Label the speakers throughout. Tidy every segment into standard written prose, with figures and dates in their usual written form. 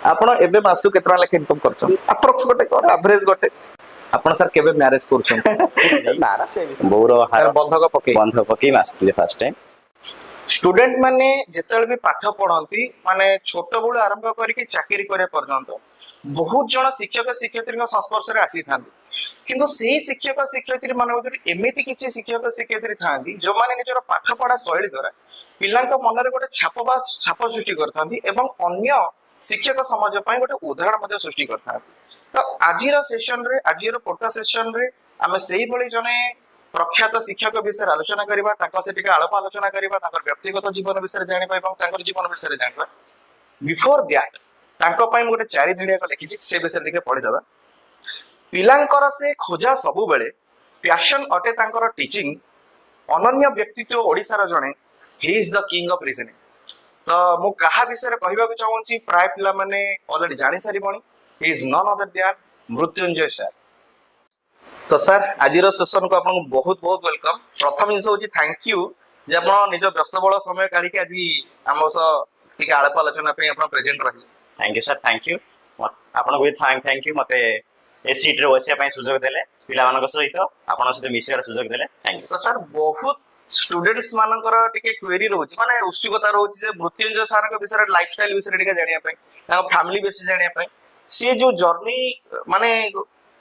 Speaker 1: ଆପଣ ଏବେ ମାସକୁ କେତେ ଟଙ୍କା ଲେଖା ଇନକମ୍ କରୁଛନ୍ତି ଆପ୍ରୋକ୍ସ ଗୋଟେ କର ଆଭରେଜ ଗୋଟେ ଆପଣ ସାର୍ କେବେ ମ୍ୟାରେଜ କରୁଛନ୍ତି
Speaker 2: ନା ନା ସେ ବୋଉର ହାର
Speaker 1: ବନ୍ଧକ ପକେଇ
Speaker 2: ବନ୍ଧ ପକେଇ ଆସିଥିଲେ ଫାଷ୍ଟ ଟାଇମ।
Speaker 1: ସ୍ଟୁଡେଣ୍ଟ ମାନେ ଯେତେବେଳେ ବି ପାଠ ପଢନ୍ତି ମାନେ ଛୋଟ ବେଳୁ ଆରମ୍ଭ କରିକି ଚାକିରି କରିବା ପର୍ଯ୍ୟନ୍ତ ବହୁତ ଜଣ ଶିକ୍ଷକ ଶିକ୍ଷୟିତ୍ରୀଙ୍କ ସଂସ୍ପର୍ଶରେ ଆସିଥାନ୍ତି କିନ୍ତୁ ସେଇ ଶିକ୍ଷକ ଶିକ୍ଷୟିତ୍ରୀ ମାନଙ୍କ ଭିତରେ ଏମିତି କିଛି ଶିକ୍ଷକ ଶିକ୍ଷୟିତ୍ରୀ ଥାନ୍ତି ଯୋଉମାନେ ନିଜର ପାଠ ପଢା ଶୈଳୀ ଦ୍ୱାରା ପିଲାଙ୍କ ମନରେ ଗୋଟେ ଛାପ ବା ଛାପ ସୃଷ୍ଟି କରିଥାନ୍ତି ଏବଂ ଅନ୍ୟ ଶିକ୍ଷକ ସମାଜ ପାଇଁ ଗୋଟେ ଉଦାହରଣ ମଧ୍ୟ ସୃଷ୍ଟି କରିଥାନ୍ତି। ତ ଆଜିର ସେସନରେ ଆଜିର ପୋଡକାଷ୍ଟ ସେସନରେ ଆମେ ସେଇଭଳି ଜଣେ ପ୍ରଖ୍ୟାତ ଶିକ୍ଷକ ବିଷୟରେ ଆଲୋଚନା କରିବା ତାଙ୍କ ସହ ଟିକେ ଆଳପ ଆଲୋଚନା କରିବା ତାଙ୍କର ବ୍ୟକ୍ତିଗତ ଜୀବନ ବିଷୟରେ ଜାଣିବା ଏବଂ ତାଙ୍କର ଜୀବନ ବିଷୟରେ ଜାଣିବା। ବିଫୋର ଦ୍ୟାଟ୍ ତାଙ୍କ ପାଇଁ ମୁଁ ଗୋଟେ 4 ଧାଡ଼ିଆକ ଲେଖିଛି ସେ ବିଷୟରେ ଟିକେ ପଢିଦେବା। ପିଲାଙ୍କର ସେ ଖୋଜା ସବୁବେଳେ ପ୍ୟାସନ ଅଟେ ତାଙ୍କର ଟିଚିଂ ଅନନ୍ୟ ବ୍ୟକ୍ତିତ୍ୱ ଓଡ଼ିଶାର ଜଣେ he is the king of reasoning. ତ ମୁଁ କାହା ବିଷୟରେ କହିବାକୁ ଚାହୁଁଛି ପ୍ରାୟ ପିଲାମାନେ ଅଲରେଡି ଜାଣି ସାରିବଣି he is none other than Mrutyunjay sir. ତ ସାର୍ ଆଜିର ସେସନକୁ ଆପଣଙ୍କୁ ବହୁତ ବହୁତ ୱେଲକମ୍। ପ୍ରଥମ ଜିନିଷ ହଉଛି ଥ୍ୟାଙ୍କ ୟୁ ଯେ ଆପଣ ନିଜ ବ୍ୟସ୍ତବହୁଳ ସମୟ କାଢିକି ଆଜି ଆମ ସହ ଟିକେ ଆଳପ ଆଲୋଚନା ପାଇଁ ଆପଣ ପ୍ରେଜେଣ୍ଟ ରହିଲେ।
Speaker 2: Thank you sir thank you ଆପଣଙ୍କୁ ବି ଥ୍ୟାଙ୍କ ୟୁ ମତେ ଏ ସିଟ୍ରେ ବସିବା ପାଇଁ ସୁଯୋଗ ଦେଲେ ପିଲାମାନଙ୍କ ସହିତ ଆପଣଙ୍କ ସହିତ ମିଶିବାର ସୁଯୋଗ ଦେଲେ ଥ୍ୟାଙ୍କ ୟୁ।
Speaker 1: ତ ସାର୍ ବହୁତ ଷ୍ଟୁଡେଣ୍ଟସ ମାନଙ୍କର ଟିକେ କ୍ୱେରି ରହୁଛି ମାନେ ଉତ୍ସୁକତା ରହୁଛି ଯେ ମୃତ୍ୟୁଞ୍ଜୟ ସାରଙ୍କ ବିଷୟରେ ଲାଇଫଷ୍ଟାଇଲ ବିଷୟରେ ଟିକେ ଜାଣିବା ପାଇଁ ତାଙ୍କ ଫ୍ୟାମିଲି ବିଷୟରେ ଜାଣିବା ପାଇଁ ସିଏ ଯୋଉ ଜର୍ଣ୍ଣି ମାନେ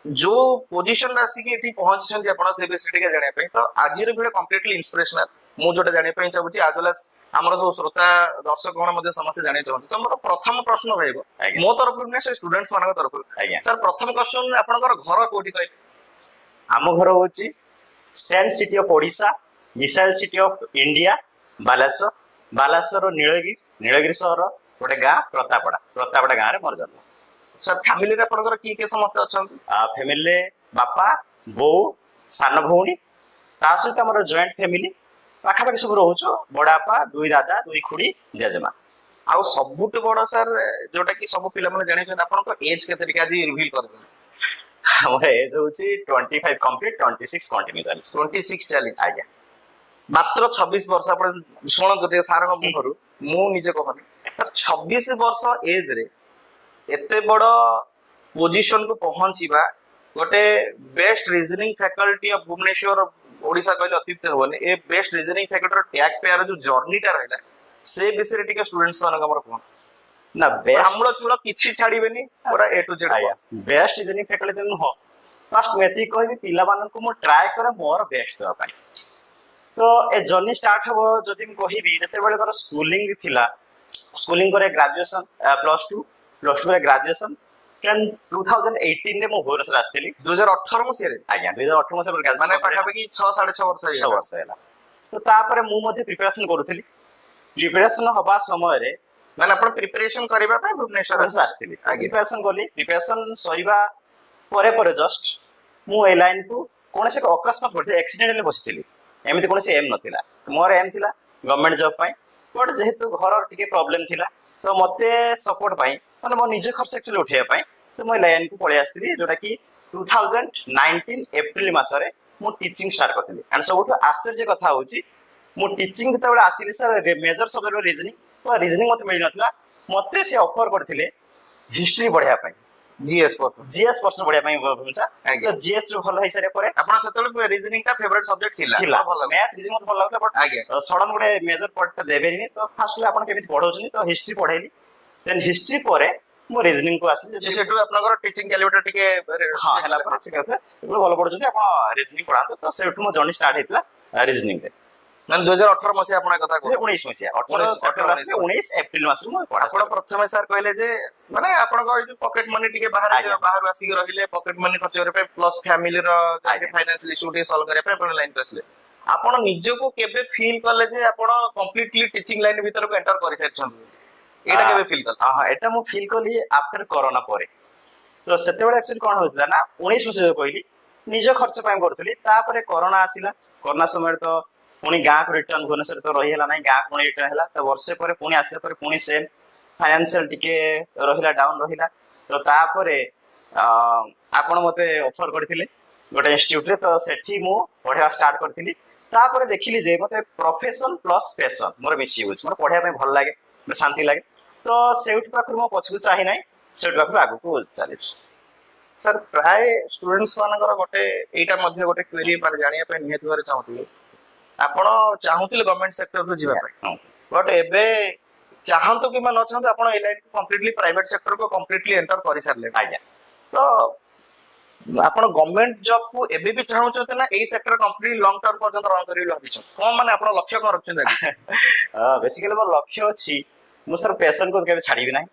Speaker 1: ଯୋଉ ପୋଜିସନରେ ଆସିକି ଏଠି ପହଞ୍ଚିଛନ୍ତି ଆପଣ ସେ ବିଷୟରେ ଟିକେ ଜାଣିବା ପାଇଁ। ତ ଆଜିର ଭିଡିଓ କମ୍ପ୍ଲିଟଲି ଇନ୍ସପିରେସନାଲ ମୁଁ ଯୋଉଟା ଜାଣିବା ପାଇଁ ଚାହୁଁଛି ଆଜ ୱେଲ ଆଜ ଆମର ସବୁ ଶ୍ରୋତା ଦର୍ଶକ ଗଣ ମଧ୍ୟ ସମସ୍ତେ ଜାଣିବାକୁ ଚାହୁଁଛି। ତ ମୋର ପ୍ରଥମ ପ୍ରଶ୍ନ ରହିବ ମୋ ତରଫରୁ ନୁହେଁ ସେ ଷ୍ଟୁଡେଣ୍ଟସ ମାନଙ୍କ ତରଫରୁ। ସାର୍ ପ୍ରଥମ କ୍ୱେଶ୍ଚନ ଆପଣଙ୍କର ଘର କୋଉଠି କହିଲେ?
Speaker 2: ଆମ ଘର ହଉଛି ସେଣ୍ଟ city of Odisha missile city of India Baleshwar. Baleshwar Nilgiri ସହର ଗୋଟେ ଗାଁ ପ୍ରତାପଡ଼ା ଗାଁରେ ମୋର ଜନ୍ମ।
Speaker 1: ସାର୍ ଫ୍ୟାମିଲିରେ ଆପଣଙ୍କର କିଏ କିଏ ସମସ୍ତେ ଅଛନ୍ତି?
Speaker 2: ଫ୍ୟାମିଲିରେ ବାପା ବୋଉ ସାନ ଭଉଣୀ ତା ସହିତ ଆମର ଜଏଣ୍ଟ ଫ୍ୟାମିଲି ପାଖାପାଖି ସବୁ ରହୁଛୁ ବଡ ବାପା 2 ଦାଦା 2 ଖୁଡି ଜେଜେମା।
Speaker 1: ଆଉ ସବୁଠୁ ବଡ ସାର୍ ଯୋଉଟା କି ସବୁ ପିଲାମାନେ ଜାଣିଛନ୍ତି ଆପଣଙ୍କ ଏଜ କେତେ ଟିକେ ଆଜି ରିଭିଲ କରିଦେବେ।
Speaker 2: ଆମର ଏଜ ହଉଛି 25 କମ୍ପ୍ଲିଟ 26 କଣ୍ଟିନ୍ୟୁ ଚାଲିଛି
Speaker 1: 26 ଚାଲିଛି।
Speaker 2: ଆଜ୍ଞା
Speaker 1: ମାତ୍ର 26 ବର୍ଷ ଆପଣ ଶୁଣନ୍ତୁ ଟିକେ ସାରଙ୍କ ମୁହଁରୁ ମୁଁ ନିଜେ କହୁନି 26 ବର୍ଷ ଏଜ ରେ ଏତେ ବଡ ପୋଜିସନ କୁ ପହଞ୍ଚିବା ଗୋଟେ best reasoning faculty of Bhubaneswar Odisha କହିଲେ ଅତ୍ୟୁକ୍ତି ହବନି। ଏ ବେଷ୍ଟ ରିଜନିଂ ଫ୍ୟାକଲ୍ଟିର ଟ୍ୟାଗ ପେୟାର ଯୋଉ ଜର୍ଣ୍ଣିଟା ରହିଲା ସେ ବିଷୟରେ ଟିକେ ଷ୍ଟୁଡେଣ୍ଟସ ମାନଙ୍କ ଆମର କୁହନ୍ତୁ।
Speaker 2: ନା
Speaker 1: ଆମ୍ଳ ଚୂଳ କିଛି ଛାଡିବେନି ପୁରା A to Z.
Speaker 2: Best reasoning faculty ନୁହଁ ଫାଷ୍ଟ ମୁଁ ଏତିକି କହିବି ପିଲାମାନଙ୍କୁ ମୁଁ ଟ୍ରାଏ କରେ ମୋର ବେଷ୍ଟ ଦେବା ପାଇଁ। ତ ଏ ଜର୍ଣ୍ଣି ଷ୍ଟାର୍ଟ ହବ ଯଦି ମୁଁ କହିବି ଯେତେବେଳେ ମୋର ସ୍କୁଲିଂ ଥିଲା ସ୍କୁଲିଂ ପରେ ଗ୍ରାଜୁଏସନ ପ୍ଲସ ଟୁ ପରେ ଗ୍ରାଜୁଏସନ 2018 ରେ ମୁଁ ଭୁବନେଶ୍ୱର ଆସିଥିଲି
Speaker 1: 2018 ମସିହାରେ।
Speaker 2: ଆଜ୍ଞା 2018 ମସିହାରେ
Speaker 1: ମାନେ ପାଖାପାଖି 6-6.5 ବର୍ଷ
Speaker 2: 6 ବର୍ଷ ହେଲା। ତ ତାପରେ ମୁଁ ମଧ୍ୟ ପ୍ରିପାରେସନ କରୁଥିଲି। ପ୍ରିପାରେସନ ହବା ସମୟରେ
Speaker 1: ମାନେ ଆପଣ ପ୍ରିପାରେସନ କରିବା ପାଇଁ ଭୁବନେଶ୍ୱର
Speaker 2: ଆସିଥିଲି ପ୍ରିପାରେସନ କଲି। ପ୍ରିପାରେସନ ସରିବା ପରେ ଜଷ୍ଟ ମୁଁ ଏ ଲାଇନକୁ କୌଣସି ଏକ ଅକସ୍ମାତ ପଡ଼ିଥିଲା ଆକ୍ସିଡେଣ୍ଟରେ ବସିଥିଲି। ଏମିତି କୌଣସି ଏମ୍ ନଥିଲା ମୋର ଏମ୍ ଥିଲା ଗଭର୍ଣ୍ଣମେଣ୍ଟ ଜବ୍ ପାଇଁ ବଟ୍ ଯେହେତୁ ଘରର ଟିକେ ପ୍ରୋବ୍ଲେମ ଥିଲା ତ ମତେ ସପୋର୍ଟ ପାଇଁ ମାନେ ମୋ ନିଜ ଖର୍ଚ୍ଚ ଆକ୍ଚୁଆଲି ଉଠେଇବା ପାଇଁ ତ ମୁଁ ଏ ଲାଇନକୁ ପଳେଇ ଆସିଥିଲି ଯୋଉଟା କି 2019 ଏପ୍ରିଲ ମାସରେ ମୁଁ ଟିଚିଂ ଷ୍ଟାର୍ଟ କରିଥିଲି। ଆଣ୍ଡ ସବୁଠୁ ଆଶ୍ଚର୍ଯ୍ୟ କଥା ହଉଛି ମୁଁ ଟିଚିଂ ଯେତେବେଳେ ଆସିଲି ସାର୍ ମେଜର ସବଜେକ୍ଟ ରିଜନିଂ ମତେ ମିଳିନଥିଲା ମତେ ସେ ଅଫର କରିଥିଲେ ହିଷ୍ଟ୍ରି ପଢିବା ପାଇଁ ଜିଏସ୍ ପର୍ସନ ପଢିବା ପାଇଁ ଜିଏସ୍ ରୁ ଭଲ ହେଇସାରିବା ପରେ
Speaker 1: ଆପଣ ସେତେବେଳେ ରିଜନିଂ ଟା ଫେଭରାଇଟ ସବଜେକ୍ଟ ଥିଲା
Speaker 2: ଭଲ ମ୍ୟାଥ ରିଜନିଂ ମତେ ଭଲ ଲାଗୁଥିଲା ବଟ୍ ସଡନ ଗୋଟେ ମେଜର ପାର୍ଟଟା ଦେବେନି ତ ଫାର୍ଷ୍ଟ ଆପଣ କେମିତି ପଢଉଛନ୍ତି ତ ହିଷ୍ଟ୍ରି ପଢେଇଲି ଦେନ୍ ହିଷ୍ଟ୍ରି ପରେ ମୁଁ ରିଜନିଂ କୁ ଆସିଲି
Speaker 1: ସେଠୁ ଆପଣଙ୍କର ଟିଚିଂ କ୍ୟାଲିବର ଟିକେ
Speaker 2: ହେଲା ପରେ ଭଲ ପଢୁଛନ୍ତି ଆପଣ ରିଜନିଂ ପଢାନ୍ତୁ ତ ସେଠୁ ମୋ ଜର୍ଣ୍ଣି ଷ୍ଟାର୍ଟ ହେଇଥିଲା ରିଜନିଂ ରେ।
Speaker 1: ମାନେ 2018 ମସିହା ଆପଣ କଥା କହୁଛନ୍ତି
Speaker 2: 19 ମସିହା 19 ଏପ୍ରିଲ ମାସରେ ମୁଁ
Speaker 1: ଆପଣ ପ୍ରଥମେ ସାର୍ କହିଲେ ଯେ ମାନେ ଆପଣଙ୍କ ଏଇ ଯୋଉ ପକେଟ ମନି ଟିକେ ବାହାରୁ ଆସିକି ରହିଲେ ପକେଟ ମନି ଖର୍ଚ୍ଚ କରିବା ପାଇଁ ପ୍ଲସ ଫ୍ୟାମିଲିର ଫାଇନାନ୍ସିଆଲ ଇସ୍ୟୁ ଟିକେ ସଲ୍ଭ କରିବା ପାଇଁ ଆପଣ ଲାଇନ୍ କୁ ଆସିଲେ। ଆପଣ ନିଜକୁ କେବେ ଫିଲ୍ କଲେ ଯେ ଆପଣ କମ୍ପ୍ଲିଟଲି ଟିଚିଂ ଲାଇନ ଭିତରକୁ ଏଣ୍ଟର କରିସାରିଛନ୍ତି? ଏଇଟା କେବେ ଫିଲ୍ କଲେ?
Speaker 2: ଏଟା ମୁଁ ଫିଲ୍ କଲି ଆଫ୍ଟର କରୋନା ପରେ। ତ ସେତେବେଳେ ଆକ୍ଚୁଆଲି କଣ ହଉଥିଲା ନା 19 ମସିହା କହିଲି ନିଜ ଖର୍ଚ୍ଚ ପାଇଁ କରୁଥିଲି ତାପରେ କରୋନା ଆସିଲା। କରୋନା ସମୟରେ ତ ପୁଣି ଗାଁକୁ ରିଟର୍ନ ଭୁବନେଶ୍ୱରରେ ତ ରହି ହେଲା ନାହିଁ ଗାଁକୁ ପୁଣି ରିଟର୍ନ ହେଲା ତ ବର୍ଷେ ପରେ ପୁଣି ଆସିଲା ପରେ ପୁଣି ସେମ୍ ଫାଇନାନ୍ସିଆଲ ଟିକେ ରହିଲା ଡାଉନ ରହିଲା। ତ ତାପରେ ଆପଣ ମତେ ଅଫର କରିଥିଲେ ଗୋଟେ ଇନଷ୍ଟିଚ୍ୟୁଟରେ ତ ସେଠି ମୁଁ ପଢିବା ଷ୍ଟାର୍ଟ କରିଥିଲି। ତାପରେ ଦେଖିଲି ଯେ ମତେ ପ୍ରଫେସନ ପ୍ଲସ ପ୍ୟାସନ ମୋର ମିଶି ହଉଛି ମୋର ପଢିବା ପାଇଁ ଭଲ ଲାଗେ ଶାନ୍ତି ଲାଗେ ତ ସେଇଠି ପାଖରୁ ମୋ ପଛକୁ ଚାହିଁ ନାହିଁ, ସେଇଠି ପାଖରୁ ଆଗକୁ ଚାଲିଛି।
Speaker 1: ସାର୍ ପ୍ରାୟ ଷ୍ଟୁଡେଣ୍ଟସ୍ ମାନଙ୍କର ଗୋଟେ ଏଇଟା ମଧ୍ୟ ଗୋଟେ କ୍ୱେରି ମାନେ ଜାଣିବା ପାଇଁ ନିହାତି ଭାବରେ ଚାହୁଁଥିବେ, ଆପଣ ଚାହୁଁଥିଲେ ଗଭର୍ଣ୍ଣମେଣ୍ଟ ସେକ୍ଟରକୁ ଯିବା ପାଇଁ,
Speaker 2: ହଁ।
Speaker 1: ବଟ୍ ଏବେ ଚାହାନ୍ତୁ କିମ୍ବା ନ ଚାହାନ୍ତୁ ଆପଣ ଏଇ ଲାଇନ୍ କମ୍ପ୍ଲିଟଲି ପ୍ରାଇଭେଟ ସେକ୍ଟରକୁ କମ୍ପ୍ଲିଟଲି ଏଣ୍ଟର କରିସାରିଲେ।
Speaker 2: ଆଜ୍ଞା।
Speaker 1: ତ ଆପଣ ଗଭର୍ଣ୍ଣମେଣ୍ଟ ଜବ୍ କୁ ଏବେ ବି ଚାହୁଁଛନ୍ତି ନା ଏଇ ସେକ୍ଟର କମ୍ପ୍ଲିଟ ଲଙ୍ଗ ଟର୍ମ ପର୍ଯ୍ୟନ୍ତ ରନ୍ କରିବେ ବୋଲି ଭାବିଛନ୍ତି? କଣ ମାନେ ଆପଣ ଲକ୍ଷ୍ୟ କଣ ରଖିଛନ୍ତି ଆଗକୁ?
Speaker 2: ବେସିକାଲି ମୋର ଲକ୍ଷ୍ୟ ଅଛି, ମୁଁ ସାର୍ ପ୍ୟାସନ୍ କୁ କେବେ ଛାଡ଼ିବି ନାହିଁ।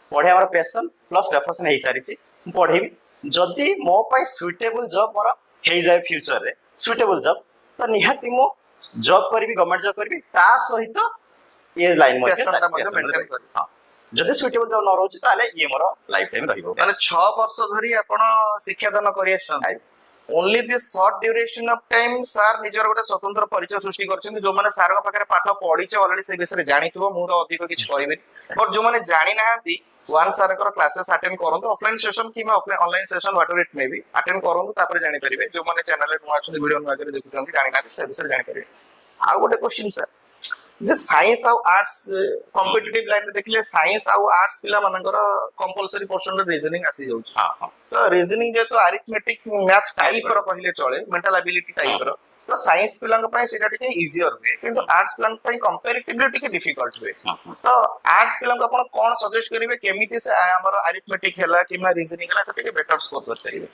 Speaker 2: ପଢ଼ିବା ମୋର ପ୍ୟାସନ୍ ପ୍ଲସ୍ ପ୍ରିପାରେସନ୍ ହେଇସାରିଛି, ମୁଁ ପଢ଼େଇବି। ଯଦି ମୋ ପାଇଁ ସୁଇଟେବୁଲ ଜବ୍ ମୋର ହେଇଯାଏ ଫ୍ୟୁଚରରେ, ସୁଇଟେବୁଲ ଜବ୍, ତ ନିହାତି ମୁଁ ଜବ୍ କରିବି, ଗଭର୍ଣ୍ଣମେଣ୍ଟ ଜବ୍ କରିବି, ତା ସହିତ ଇଏ ଲାଇନ୍ ମଧ୍ୟ
Speaker 1: Passion ଟା ମଧ୍ୟ
Speaker 2: passion
Speaker 1: maintain
Speaker 2: ରହିବ।
Speaker 1: କରିବି।
Speaker 2: ହଁ। ଯଦି ସୁଇଟେବୁଲ ଜବ୍ ନ ରହୁଛି ତାହେଲେ ଇଏ ମୋର ଲାଇଫ୍ ଟାଇମ୍ ରହିବ।
Speaker 1: ମାନେ 6 ବର୍ଷ ଧରି ଆପଣ ଶିକ୍ଷାଦାନ କରି ଆସିଛନ୍ତି। Only this short duration of time sir ନିଜର ଗୋଟେ ସ୍ୱତନ୍ତ୍ର ପରିଚୟ ସୃଷ୍ଟି କରିଛନ୍ତି। ଯୋଉମାନେ ସାରଙ୍କ ପାଖରେ ପାଠ ପଢିଛ ଅଲରେଡି ସେ ବିଷୟରେ ଜାଣିଥିବ, ମୁଁ ତ ଅଧିକ କିଛି କହିବିନି। ବଟ୍ ଯୋଉମାନେ ଜାଣିନାହାନ୍ତି, ୱାନ୍ ସାରଙ୍କର କ୍ଲାसेସ୍ ଆଟେଣ୍ଡ କରନ୍ତୁ, ଅଫଲାଇନ୍ ସେସନ୍ କିମ୍ବା ଅନଲାଇନ୍ ସେସନ୍ ହ୍ୱାଟଏଭର ଇଟ୍ ମେ ବି, ଆଟେଣ୍ଡ କରନ୍ତୁ, ତାପରେ ଜାଣିପାରିବେ। ଯୋଉମାନେ ଚ୍ୟାନେଲରେ ନୂଆ ଅଛନ୍ତି, ଭିଡିଓ ନୂଆ କରି ଦେଖୁଛନ୍ତି, ଜାଣିନାହାନ୍ତି, ସେ ବିଷୟରେ ଜାଣିପାରିବେ। ଆଉ ଗୋଟେ କ୍ୱେଶ୍ଚିନ୍ ସାର୍, ଯେ ସାଇନ୍ସ ଆଉ ଆର୍ଟସ କମ୍ପିଟିଟିଭ ଲାଇନରେ ଦେଖିଲେ ସାଇନ୍ସ ଆଉ ଆର୍ଟସ ପିଲାମାନଙ୍କର କମ୍ପଲସରି ପର୍ସନ ରିଜନିଂ ଆସିଯାଉଛି।
Speaker 2: ହଁ ହଁ।
Speaker 1: ତ ରିଜନିଂ ଯେହେତୁ ଆରିଥମେଟିକ ମ୍ୟାଥ ଟାଇପ ର କହିଲେ ଚଳେ, ମେଣ୍ଟାଲ ଆବିଲିଟି ଟାଇପ ର, ତ ସାଇନ୍ସ ପିଲାଙ୍କ ପାଇଁ ସେଇଟା ଟିକେ ଇଜିଅର ହୁଏ, କିନ୍ତୁ ଆର୍ଟସ ପିଲାଙ୍କ ପାଇଁ କମ୍ପାରିଟିଭଲି ଟିକେ ଡିଫିକଲ୍ଟ ହୁଏ। ତ ଆର୍ଟସ ପିଲାଙ୍କୁ ଆପଣ କଣ ସଜେଷ୍ଟ କରିବେ, କେମିତି ସେ ଆମର ଆରିଥମେଟିକ ହେଲା କିମ୍ବା ରିଜନିଂ ହେଲା ଟିକେ ବେଟର ସ୍କୋର କରିପାରିବେ?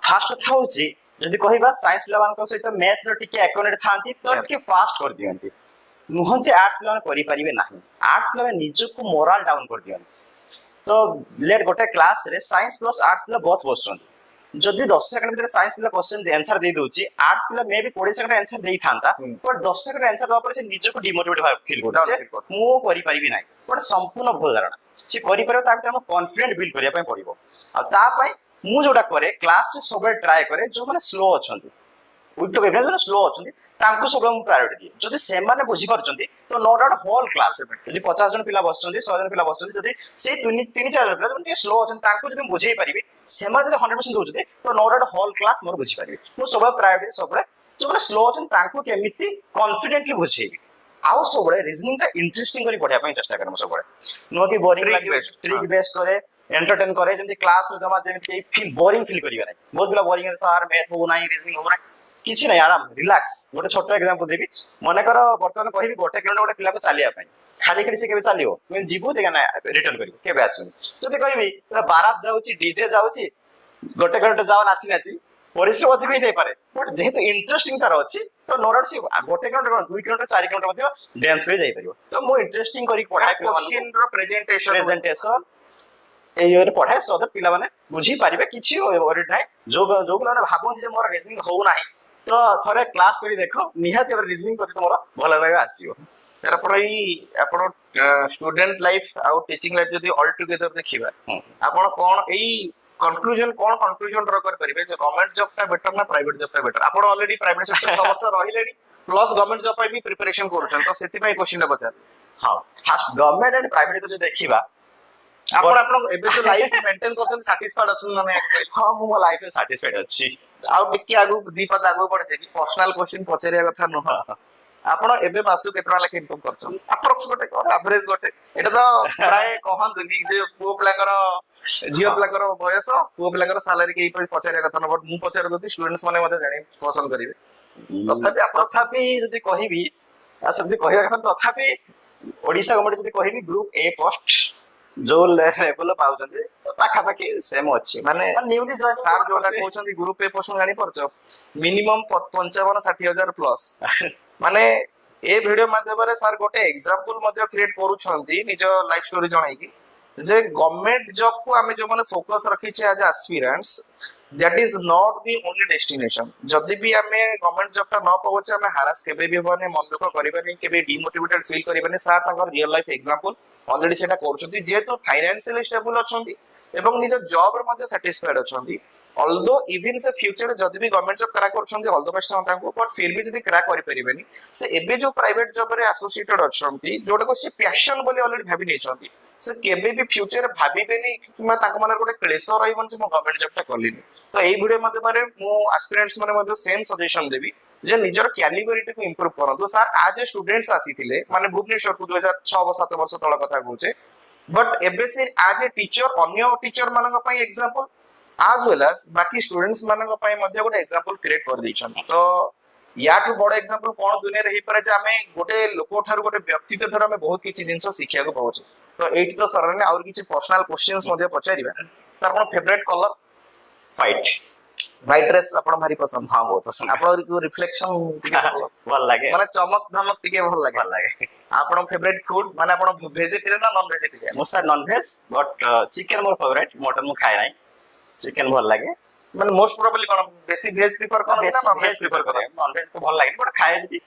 Speaker 2: ଫାଷ୍ଟ କଥା ହଉଛି, ଯଦି କହିବା ସାଇନ୍ସ ପିଲାମାନଙ୍କ ସହିତ ମ୍ୟାଥ ର ଟିକେ ଆକ୍ୟୁରେଟ ଥାନ୍ତି ତ ଟିକେ ଫାଷ୍ଟ କରିଦିଅନ୍ତି। ନୁହଁ ଯେ ଆର୍ଟସ ପିଲାମାନେ କରିପାରିବେ ନାହିଁ, ଆର୍ଟସ ପିଲାମାନେ ନିଜକୁ ମୋରାଲ ଡାଉନ କରିଦିଅନ୍ତି। ତ ଲେଟ୍ ଗୋଟେ କ୍ଲାସରେ ସାଇନ୍ସ ପ୍ଲସ୍ ଆର୍ଟସ ପିଲା ବହୁତ ବସୁଛନ୍ତି। ଯଦି 10 ସେକେଣ୍ଡ ଭିତରେ ସାଇନ୍ସ ପିଲା କ୍ୱେଶ୍ଚନ ଆନ୍ସର ଦେଇ ଦଉଛି, ଆର୍ଟସ ପିଲା ମେ ବି 20 ସେକେଣ୍ଡ ଆନ୍ସର ଦେଇଥାନ୍ତା, ବଟ୍ 10 ସେକେଣ୍ଡ ଆନ୍ସର ଦେବା ପରେ ସେ ନିଜକୁ ଡିମୋଟିଭେଟ୍ ଫିଲ୍ କରୁଛି, ମୁଁ କରିପାରିବି ନାହିଁ। ଗୋଟେ ସମ୍ପୂର୍ଣ୍ଣ ଭୁଲ ଧାରଣା। ସେ କରିପାରିବ, ତା ଭିତରେ ଆମକୁ କନଫିଡେଣ୍ଟ ବିଲ୍ଡ କରିବା ପାଇଁ ପଡିବ। ଆଉ ତା ପାଇଁ ମୁଁ ଯୋଉଟା କରେ, କ୍ଲାସରେ ସବୁବେଳେ ଟ୍ରାଏ କରେ, ଯୋଉମାନେ ସ୍ଲୋ ଅଛନ୍ତି, ସ୍ଲୋ ଅଛନ୍ତି, ତାଙ୍କୁ ସବୁବେଳେ ମୁଁ ପ୍ରାୟୋରିଟି ଦିଏ। ଯଦି ସେମାନେ ବୁଝିପାରୁଛନ୍ତି ତ ନୋ ଡାଉଟ୍ ହୋଲ୍ କ୍ଲାସ୍, ଯଦି 50 ଜଣ ପିଲା ବସୁଛନ୍ତି, 100 ଜଣ ପିଲା ବସୁଛନ୍ତି, ଯଦି ସେଇ 3-4 ଜଣ ପିଲା ଟିକେ ସ୍ଲୋ ଅଛନ୍ତି, ତାଙ୍କୁ ଯଦି ମୁଁ ବୁଝେଇ ପାରିବି, ସେମାନେ ଯଦି 100% ଦଉଛନ୍ତି, ତ ନୋ ଡାଉଟ୍ ହୋଲ୍ କ୍ଲାସ୍ ମୋର ବୁଝିପାରିବେ। ମୁଁ ସବୁବେଳେ ପ୍ରାୟୋରିଟି, ସବୁବେଳେ ଯୋଉମାନେ ସ୍ଲୋ ଅଛନ୍ତି ତାଙ୍କୁ କେମିତି କନଫିଡେଣ୍ଟଲି ବୁଝେଇବି। ଆଉ ସବୁବେଳେ ରିଜନିଂ ଟା ଇଣ୍ଟରେଷ୍ଟିଂ କରି ପଢିବା ପାଇଁ ଚେଷ୍ଟା କରେ। ମୁଁ ସବୁବେଳେ ନୁହଁ କି ବୋରିଂ ଲାଗିବ, ଟ୍ରିକ୍ ବେସ୍ଡ କରେ, ଏଣ୍ଟରଟେନ୍ କରେ, ଯେମିତି କ୍ଲାସରେ ଜମା ଯେମିତି ଫିଲ୍ ବୋରିଂ ଫିଲ୍ କରିବେ ନାହିଁ। ବହୁତ ପିଲା ବୋରିଂ ସାର୍ ମ୍ୟାଥ ହଉ ନାହିଁ, ରିଜନିଂ ହଉ ନାହିଁ, କିଛି ନାହିଁ, ଆରାମ ରିଲାକ୍ସ। ଗୋଟେ ଛୋଟ ଏକ୍ସାମ୍ପଲ ଦେବି, ମନେକର ବର୍ତ୍ତମାନ କହିବି 1 କିଲୋମିଟର ଗୋଟେ ପିଲାକୁ ଚାଲିବା ପାଇଁ, ଖାଲି ଖାଲି ସେ କେବେ ଚାଲିବ? ଯିବୁ ରିଟର୍ନ କରିବୁ, କେବେ ଆସିବୁନି। ଯଦି କହିବି ବାରାତ ଯାଉଛି, ଡିଜେ ଯାଉଛି, 1 କିଲୋମିଟର ଯାଅ ନାଚି ନାଚି, ପରିଶ୍ରମ ଅଧିକ ହେଇଥାଇପାରେ, ବଟ୍ ଯେହେତୁ ଇଣ୍ଟରେଷ୍ଟିଂ ତାର ଅଛି, ତ ନୋ ଡାଉଟ୍ ସେ 1 କିଲୋମିଟର 2 କିଲୋମିଟର 4 କିଲୋମିଟର ମଧ୍ୟ ଡ୍ୟାନ୍ସ କରି ଯାଇପାରିବ। ତ ମୁଁ ଇଣ୍ଟରେଷ୍ଟିଂ କରିକି ପଢାଏ,
Speaker 1: କ୍ୱେଶ୍ଚିନ୍ ର ପ୍ରେଜେଣ୍ଟେସନ
Speaker 2: ଏଇ ଇଏରେ ପଢାଏ, ସୋ ଦ୍ୟାଟ୍ ପିଲାମାନେ ବୁଝିପାରିବେ। କିଛି ଓରିଡ୍ ନାହିଁ। ଯୋଉ ପିଲାମାନେ ଭାବନ୍ତି ଯେ ମୋର ରିଜନିଂ ହଉନାହିଁ, ତ ଥରେ କ୍ଲାସ କରି ଦେଖ, ନିହାତି ଭାବରେ ରିଜନିଂ ପ୍ରତି ତମର ଭଲ ଭାବେ ଆସିବ।
Speaker 1: ସାର୍ ଆପଣ ଷ୍ଟୁଡେଣ୍ଟ ଲାଇଫ ଆଉ ଟିଚିଂ ଲାଇଫ ଯଦି ଅଲ୍ ଟୁଗେଦର ଦେଖିବା, ଆପଣ କଣ ଏଇ କନକ୍ଲୁଜନ ଡ୍ର କରିପାରିବେ ଯେ ଗଭର୍ଣ୍ଣମେଣ୍ଟ ଜବ୍ ଟା ବେଟର ନା ପ୍ରାଇଭେଟ ଜବ୍ ଟା ବେଟର? ଆପଣ ଅଲରେଡି ପ୍ରାଇଭେଟ ସେକ୍ଟର 6 ବର୍ଷ ରହିଲେଣି, ପ୍ଲସ୍ ଗଭର୍ଣ୍ଣମେଣ୍ଟ ଜବ୍ ପାଇଁ ବି ପ୍ରିପାରେସନ କରୁଛନ୍ତି, ତ ସେଥିପାଇଁ କ୍ୱେଶ୍ଚିନ୍ ଟା ପଚାରିଲି।
Speaker 2: ହଁ, ଫାଷ୍ଟ ଗଭର୍ଣ୍ଣମେଣ୍ଟ ଆଣ୍ଡ ପ୍ରାଇଭେଟ ଯଦି ଦେଖିବା,
Speaker 1: ଆପଣ ଏବେ ଯୋଉ ଲାଇଫ ମେଣ୍ଟେନ କରୁଛନ୍ତି ସାଟିସ୍ଫାଇଡ୍ ଅଛନ୍ତି ନା ନାଇଁ?
Speaker 2: ହଁ, ମୁଁ ମୋ ଲାଇଫରେ ସାଟିସ୍ଫାଇଡ୍ ଅଛି।
Speaker 1: ଆଉ ଟିକେ ଆଗକୁ 2 ପାଦ ଆଗକୁ ପଡିଛି, ପର୍ସନାଲ କ୍ୱେଶ୍ଚିନ୍ ପଚାରିବା କଥା ନୁହଁ। ଆପଣ ଏବେ ମାସକୁ କେତେ ଟଙ୍କା ଲେଖା ଇନକମ୍ କରୁଛନ୍ତି? ଆପ୍ରୋକ୍ସ ଗୋଟେ ଆଭରେଜ ଗୋଟେ, ଏଟା ତ ପ୍ରାୟ କହନ୍ତୁନି ଯେ ପୁଅ ପିଲାଙ୍କର ଝିଅ ପିଲାଙ୍କର ବୟସ, ପୁଅ ପିଲାଙ୍କର ସାଲାରୀ କେହି ପଚାରିବା କଥା ନୁହଁ, ବଟ୍ ମୁଁ ପଚାରି ଦଉଛି, ଷ୍ଟୁଡେଣ୍ଟସ୍ ମାନେ ମଧ୍ୟ ଜାଣିବାକୁ ପସନ୍ଦ କରିବେ।
Speaker 2: ତଥାପି ଯଦି କହିବି, ସେମିତି କହିବା କଥା, ତଥାପି ଓଡିଶା ଗଭର୍ଣ୍ଣମେଣ୍ଟ ଯଦି କହିବି, ଗ୍ରୁପ ଏ ପୋଷ୍ଟ ଯୋଉ ଲେଭେଲ ପାଉଛନ୍ତି ପାଖାପାଖି ସେମ ଅଛି।
Speaker 1: ମାନେ
Speaker 2: ନ୍ୟୁଲି ଜଏନ୍
Speaker 1: ସାର୍ ଯୋଉଟା କହୁଛନ୍ତି ଗ୍ରୁପ ଏ ପୋଷ୍ଟ ଜାଣିପାରୁଛ, ମିନିମମ୍ 55-60 ହଜାର ପ୍ଲସ୍। ମାନେ ଏ ଭିଡିଓ ମାଧ୍ୟମରେ ସାର୍ ଗୋଟେ ଏକ୍ସାମ୍ପଲ ମଧ୍ୟ କ୍ରିଏଟ କରୁଛନ୍ତି, ନିଜ ଲାଇଫ ଷ୍ଟୋରି ଜଣେଇକି, ଯେ ଗଭର୍ଣ୍ଣମେଣ୍ଟ ଜବ୍ କୁ ଆମେ ଯୋଉମାନେ ଫୋକସ ରଖିଛେ ଆଜ aspirants, that is not the only destination. ଯଦି ବି ଆମେ ଗଭର୍ଣ୍ଣମେଣ୍ଟ ଜବ୍ ଟା ନ ପାଉଛେ, ଆମେ ହାରାସ କେବେ ବି ହବାନି, ମନ ଦୁଃଖ କରିବାନି, କେବେ ଡିମୋଟିଭେଟେଡ ଫିଲ୍ କରିବାନି। ସାର୍ ତାଙ୍କର ରିଅଲ ଲାଇଫ ଏକ୍ସାମ୍ପଲ ଅଲରେଡି ସେଟା କରୁଛନ୍ତି, ଯେହେତୁ ଫାଇନାନ୍ସିଆଲି ଷ୍ଟେବୁଲ ଅଛନ୍ତି ଏବଂ ନିଜ ଜବ୍ ରେ ମଧ୍ୟ ସାଟିସ୍ଫାଇଡ୍ ଅଛନ୍ତି। ଅଲଦୋ ଇଭିନ୍ ସେ ଫ୍ୟୁଚରରେ ଯଦି ବି ଗଭର୍ଣ୍ଣମେଣ୍ଟ ଜବ୍ କ୍ରାକ୍ କରୁଛନ୍ତି, ଅଲ ଦ ବେଷ୍ଟ ତାଙ୍କୁ, ବଟ୍ ଫିର୍ ବି ଯଦି କ୍ରାକ୍ କରିପାରିବେନି, ସେ ଏବେ ଯୋଉ ପ୍ରାଇଭେଟ ଜବ୍ ରେ ଆସୋସିଏଟେଡ୍ ଅଛନ୍ତି, ଯୋଉଟାକୁ ସେ ପ୍ୟାସନ ବୋଲି ଅଲରେଡି ଭାବି ନେଇଛନ୍ତି, ସେ କେବେ ବି ଫ୍ୟୁଚରରେ ଭାବିବେନି କିମ୍ବା ତାଙ୍କ ମାନଙ୍କର ଗୋଟେ କ୍ଲେଶ ରହିବନି ଯେ ମୁଁ ଗଭର୍ଣ୍ଣମେଣ୍ଟ ଜବ୍ ଟା କଲିନି। ତ ଏଇ ଭିଡିଓ ମାଧ୍ୟମରେ ମୁଁ ଆସ୍ପିରାଣ୍ଟସ୍ ମାନେ ମଧ୍ୟ ସେମ୍ ସଜେସନ ଦେବି ଯେ ନିଜର କ୍ୟାଲିବରିଟିକୁ ଇମ୍ପ୍ରୁଭ କରନ୍ତୁ। ସାର୍ ଆଜ ଏ ଷ୍ଟୁଡେଣ୍ଟସ୍ ଆସିଥିଲେ, ମାନେ ଭୁବନେଶ୍ୱରକୁ 2006-7 ବର୍ଷ ତଳ କଥା କହୁଛେ, बट एबे से एज ए टीचर अन्य टीचर मानक पई एग्जांपल as well as बाकी स्टूडेंट्स मानक पई मध्ये गोटे एग्जांपल क्रिएट कर दैछन तो याठू बड़ एग्जांपल कोन दुनिया रे ही परे जे आमे गोटे लोक ठार गोटे व्यक्तित्व ठार आमे बहुत किछि जिंस शिक्षा को पाउछ तो एठी तो सर ने और किछि पर्सनल क्वेश्चंस मध्ये पचारिबा सर कोन फेवरेट कलर
Speaker 2: फाइट
Speaker 1: व्हाइट ड्रेस आपण भारी पसंद हां बहुत पसंद आपण को रिफ्लेक्शन
Speaker 2: भल लागे
Speaker 1: माने चमक धमक टिके भल लागे
Speaker 2: भल लागे
Speaker 1: आपण फेवरेट फूड माने आपण वेजिटेरियन ना नॉन वेजिटेरियन
Speaker 2: मो sir non veg but chicken मोर फेवरेट मटन मु खाए नाही चिकन भल लागे
Speaker 1: माने मोस्ट प्रोबेबली कोन बेसी वेज प्रिफर कोन ना नॉन वेज प्रिफर करे
Speaker 2: नॉन वेज तो भल लागे बट खाए जदी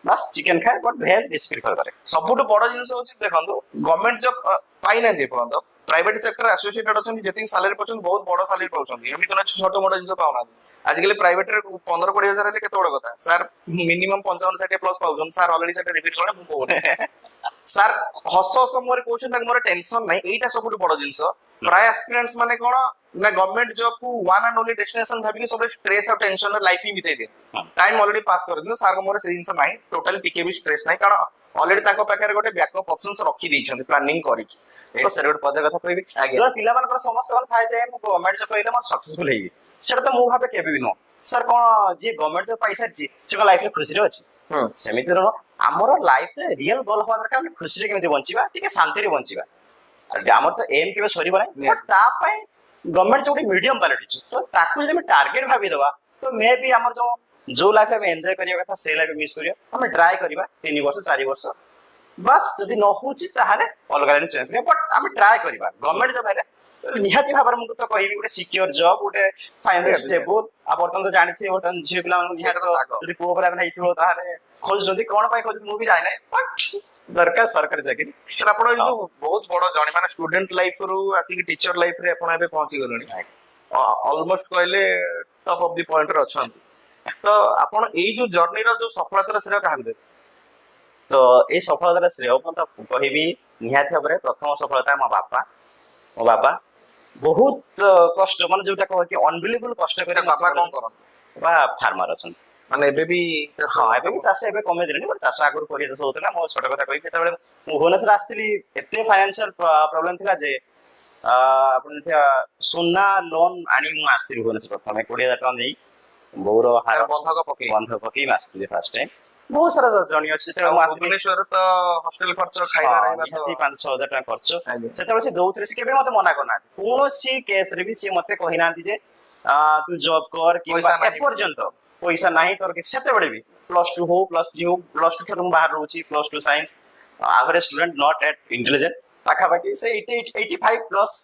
Speaker 2: बस चिकन खाए बट वेज बेसी प्रिफर करे
Speaker 1: सबुठ बड़ जिनिस होची देखंतु गवर्नमेंट जॉब पाई ना दे पड़ंतो प्राइवेट सेक्टर एसोसिएटेड अछन जति सैलरी पछन बहुत बड़ सैलरी पाउछन एमि कोन छोटो मोटो जिनिस पाउना आज काली प्राइवेट रे 15-20 हजार ले केते बड़ कथा सर मिनिमम 55-60 प्लस पाउछन सर ऑलरेडी सेटा रिपीट करे मु कहू सर हस हस मोर कहउछन तक मोर टेंशन नै एटा सबुठ बड़ जिनिस प्राय एस्पिरेंट्स माने कोन ना गवर्नमेंट जॉब को वन एंड ओनली डेस्टिनेशन भाबी के सब स्ट्रेस और टेंशन लाइफ ही बिताई दे टाइम ऑलरेडी पास कर दिन सर मोर से जिनिस नै टोटल टिके भी स्ट्रेस नै कारण ऑलरेडी ताको पाखरे गोटे बैकअप ऑप्शंस रखी दैछन प्लानिंग करी तो सर गोटे पदे कथा कहबी
Speaker 2: जो पिला मान पर समस्त वन थाय जे मु गवर्नमेंट जॉब पहिले मोर सक्सेसफुल हेबी सेटा तो मु भाबे केबे भी नो सर कोन जे गवर्नमेंट जॉब पैसा छी से लाइफ रे खुशी रे अछि सेमिति रो हमर लाइफ रे रियल गोल होवा दरकार हम खुशी रे केमिति बंचिबा ठीक शांति रे बंचिबा हमर तो एम केबे सरीबा नै बट ता पय गवर्नमेंट जो मीडियम क्वालिटी तो ताकू जदि टार्गेट भाबी दवा तो मे भी हमर जो लाइफ में एंजॉय करिया कथा से लाइफ मिस करिया हम ट्राई करबा 3 वर्ष 4 वर्ष बस जदि न होची ताहाले अलग लाइन चेंज करिया बट हम ट्राई करबा गवर्नमेंट जब है निहाती भाबर मु तो कहिबी गोटे सिक्योर जॉब गोटे फाइनेंशियल स्टेबल आ बर्तन तो जानिथि बर्तन झियो पिला मन जदि को पर नै हिथिबो ताहाले खोज जदि कोन पाई खोज मु भी जाय नै बट दरकार सरकारी चाकरी
Speaker 1: सर आपण जो बहुत बड़ जणी माने स्टूडेंट लाइफ रु आसी की टीचर लाइफ रे आपण एबे पहुंची गलनी ऑलमोस्ट कहले टॉप ऑफ द पॉइंट रे अछन तो आपण एई जो जर्नी रो जो सफलता श्रेय काहा दे
Speaker 2: तो ए सफलता श्रेय को तो कहिबी निहाती भाबरे प्रथम सफलता मो बाबा बहुत कष्ट माने जोटा कह कि अनबिलीवेबल कष्ट करे
Speaker 1: बाबा कोन करन
Speaker 2: बा फार्मर अछन
Speaker 1: माने एबे भी
Speaker 2: हां एबे भी चाष एबे कमे देले बट चाष आगुर करिया चाष होतला मो छोट कथा कहि तेता बेले मु भुवनेश्वर आस्थिली एते फाइनेंशियल प्रॉब्लम थिला जे आपण थिया सोना लोन आनी मु आस्थिली भुवनेश्वर प्रथम 20000 टका देई बोरो हार बंधक पकी आस्थिली फर्स्ट टाइम बहुत सारा जर्नी अछि तेरा मु आस्थिली
Speaker 1: भुवनेश्वर तो हॉस्टल खर्च खाइला रहबा तो
Speaker 2: 5-6 हजार टका खर्च सेता से दौथरे से केबे मते मना करना कोनोसी केस रे भी से मते कहिना दी जे तू जॉब कर कि ए पर्यंत पैसा नाही तोर कि सेते बडे भी +2 हो +3 हो +2 थरम बाहर रहउची +2 science average student not at intelligent पाखा बाकी से 85 प्लस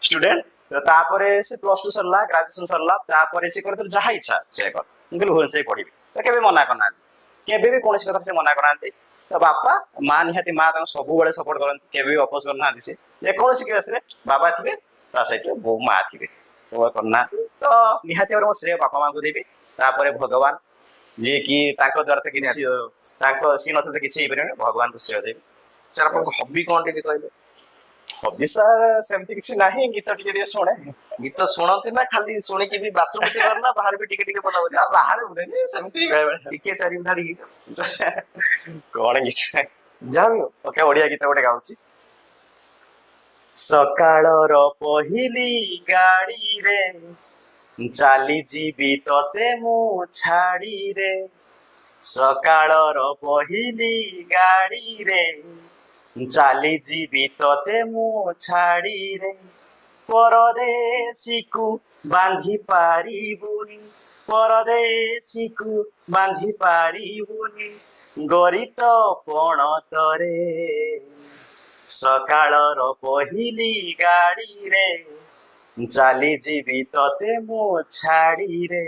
Speaker 2: स्टूडेंट तो तापरे से +2 सरला ग्रेजुएशन सरला तापरे से कर जहा इच्छा से कर उनके होन से पढिबी तो केबे मना करना केबे भी कोनसी कथा से मना करनांती तो बापा मां निहाती मां ता सब बेले सपोर्ट करन केबे भी अपोज करना दिसे जे कोनसी केस रे बाबा थिबे ता साइड रे बो मां थिबे तो करना तो निहाती और श्रेय बापा मां को देबी तापरे भगवान जे कि ताको द्वारा त किछि ताको सी नथ त किछि परने भगवान को श्रेय देबी
Speaker 1: सर अपन हॉबी कोन टिके कहले
Speaker 2: हॉबी सर सेमति किछि नाही गीत टिके टिके सुने
Speaker 1: गीत सुनते ना खाली सुने की भी बाथरूम से करना बाहर भी टिके टिके बनावली
Speaker 2: बाहर बुदे सेमति
Speaker 1: टिके चारि धाड़ी
Speaker 2: कोन गीत जाबी ओके ओडिया गीत गोटे गाउची सकाळर पहिली गाड़ी रे चाली जीवी तते मु छाड़ी रे सकाळर पहिली गाड़ी रे चाली जीवी तते मु छाड़ी रे परदेशी को बांधी पारिबुनी परदेशी को बांधी पारिबुनी गरीत पणतरे सकाळर पहिली गाड़ी रे चाली जीवी तते मु छाड़ी रे